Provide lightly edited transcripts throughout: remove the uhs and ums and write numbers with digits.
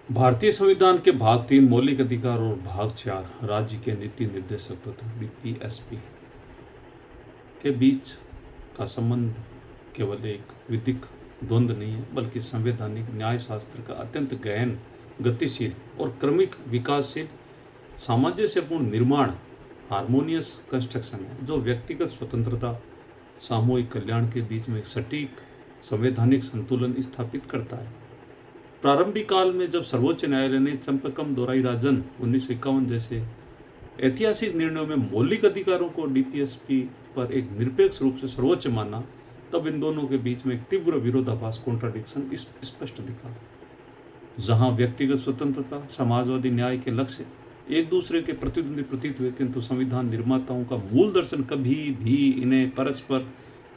भारतीय संविधान के भाग 3 मौलिक अधिकार और भाग 4 राज्य के नीति निर्देशक तत्व डीपीएसपी के बीच का संबंध केवल एक विधिक द्वंद्व नहीं है, बल्कि संवैधानिक न्यायशास्त्र का अत्यंत गहन, गतिशील और क्रमिक विकासशील सामंजस्यपूर्ण निर्माण, हार्मोनियस कंस्ट्रक्शन है, जो व्यक्तिगत स्वतंत्रता, सामूहिक कल्याण के बीच में एक सटीक संवैधानिक संतुलन स्थापित करता है। प्रारंभिक काल में जब सर्वोच्च न्यायालय ने चंपकम दोराईराजन 1951 जैसे ऐतिहासिक निर्णयों में मौलिक अधिकारों को डीपीएसपी पर एक निरपेक्ष रूप से सर्वोच्च माना, तब इन दोनों के बीच में एक तीव्र विरोधाभास, कॉन्ट्राडिक्शन स्पष्ट दिखा। जहां व्यक्तिगत स्वतंत्रता, समाजवादी न्याय के लक्ष्य एक दूसरे के प्रतिद्वंदी प्रतीत हुए, किंतु संविधान निर्माताओं का मूल दर्शन कभी भी इन्हें परस्पर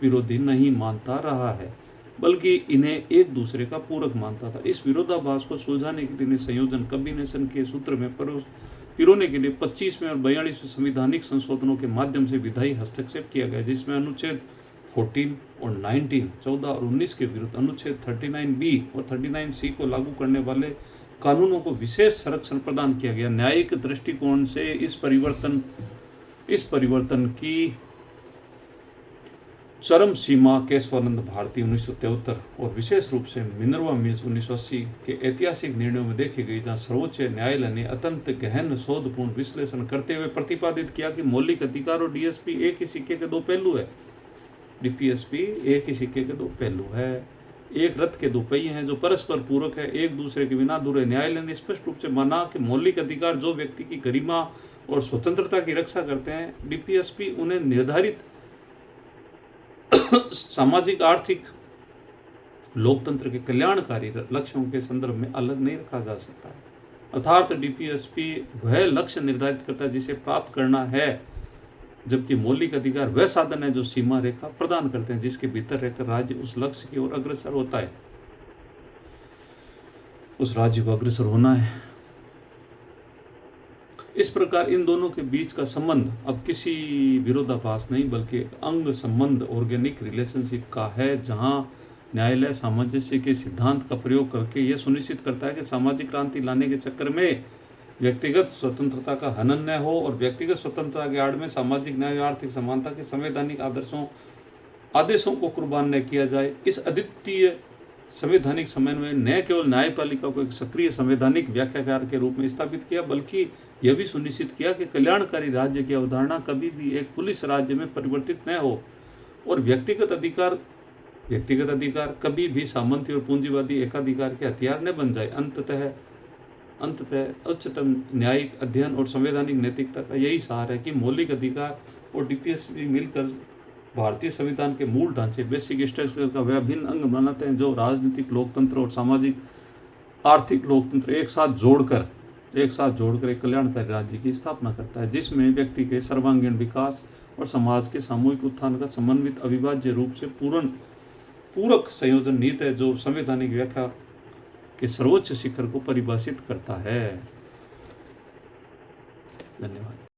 विरोधी नहीं मानता रहा है, बल्कि इन्हें एक दूसरे का पूरक मानता था। इस विरोधाभास को सुलझाने के लिए संयोजन कम्बिनेशन के सूत्र में पिरोने के लिए 25वें और 42वें संवैधानिक संशोधनों के माध्यम से विधायी हस्तक्षेप किया गया, जिसमें अनुच्छेद 14 और 19, 14 और 19 के विरुद्ध अनुच्छेद 39B और 39C को लागू करने वाले कानूनों को विशेष संरक्षण प्रदान किया गया। न्यायिक दृष्टिकोण से इस परिवर्तन की चरम सीमा केशवानंद भारती 1973 और विशेष रूप से मिनर्वा मिल्स 1980 के ऐतिहासिक निर्णयों में देखी गई, जहां सर्वोच्च न्यायालय ने अत्यंत गहन शोधपूर्ण विश्लेषण करते हुए प्रतिपादित किया कि मौलिक अधिकार और डीएसपी एक ही सिक्के के दो पहलू है। डीपीएसपी एक ही सिक्के के दो पहलू है, एक रथ के दो पहिए हैं जो परस्पर पूरक है, एक दूसरे के बिना अधूरे। न्यायालय ने स्पष्ट रूप से माना कि मौलिक अधिकार जो व्यक्ति की गरिमा और स्वतंत्रता की रक्षा करते हैं, डीपीएसपी उन्हें निर्धारित सामाजिक, आर्थिक, लोकतंत्र के कल्याणकारी लक्ष्यों के संदर्भ में अलग नहीं रखा जा सकता है। अर्थात डीपीएसपी वह लक्ष्य निर्धारित करता है जिसे प्राप्त करना है, जबकि मौलिक अधिकार वह साधन है जो सीमा रेखा प्रदान करते हैं, जिसके भीतर रहकर राज्य उस लक्ष्य की ओर अग्रसर होता है। उस राज्य को अग्रसर होना है। इस प्रकार इन दोनों के बीच का संबंध अब किसी विरोधाभास नहीं, बल्कि एक अंग संबंध, ऑर्गेनिक रिलेशनशिप का है, जहां न्यायालय सामंजस्य के सिद्धांत का प्रयोग करके यह सुनिश्चित करता है कि सामाजिक क्रांति लाने के चक्कर में व्यक्तिगत स्वतंत्रता का हनन न हो और व्यक्तिगत स्वतंत्रता के आड़ में सामाजिक न्याय और आर्थिक समानता के संवैधानिक आदेशों को कुर्बान न किया जाए। इस अद्वितीय संवैधानिक समन्वय न केवल न्यायपालिका को एक सक्रिय संवैधानिक व्याख्याकार के रूप में स्थापित किया, बल्कि यह भी सुनिश्चित किया कि कल्याणकारी राज्य की अवधारणा कभी भी एक पुलिस राज्य में परिवर्तित न हो और व्यक्तिगत अधिकार कभी भी सामंती और पूंजीवादी एकाधिकार के हथियार न बन जाए। अंततः उच्चतम न्यायिक अध्ययन और संवैधानिक नैतिकता का यही सार है कि मौलिक अधिकार और डीपीएसपी मिलकर भारतीय संविधान के मूल ढांचे, बेसिक स्ट्रक्चर का वह भिन्न अंग बनाते हैं जो राजनीतिक लोकतंत्र और सामाजिक आर्थिक लोकतंत्र एक साथ जोड़कर एक कल्याणकारी राज्य की स्थापना करता है, जिसमें व्यक्ति के सर्वांगीण विकास और समाज के सामूहिक उत्थान का समन्वित अविभाज्य रूप से पूरक संयोजन नीति है, जो संवैधानिक व्याख्या के सर्वोच्च शिखर को परिभाषित करता है। धन्यवाद।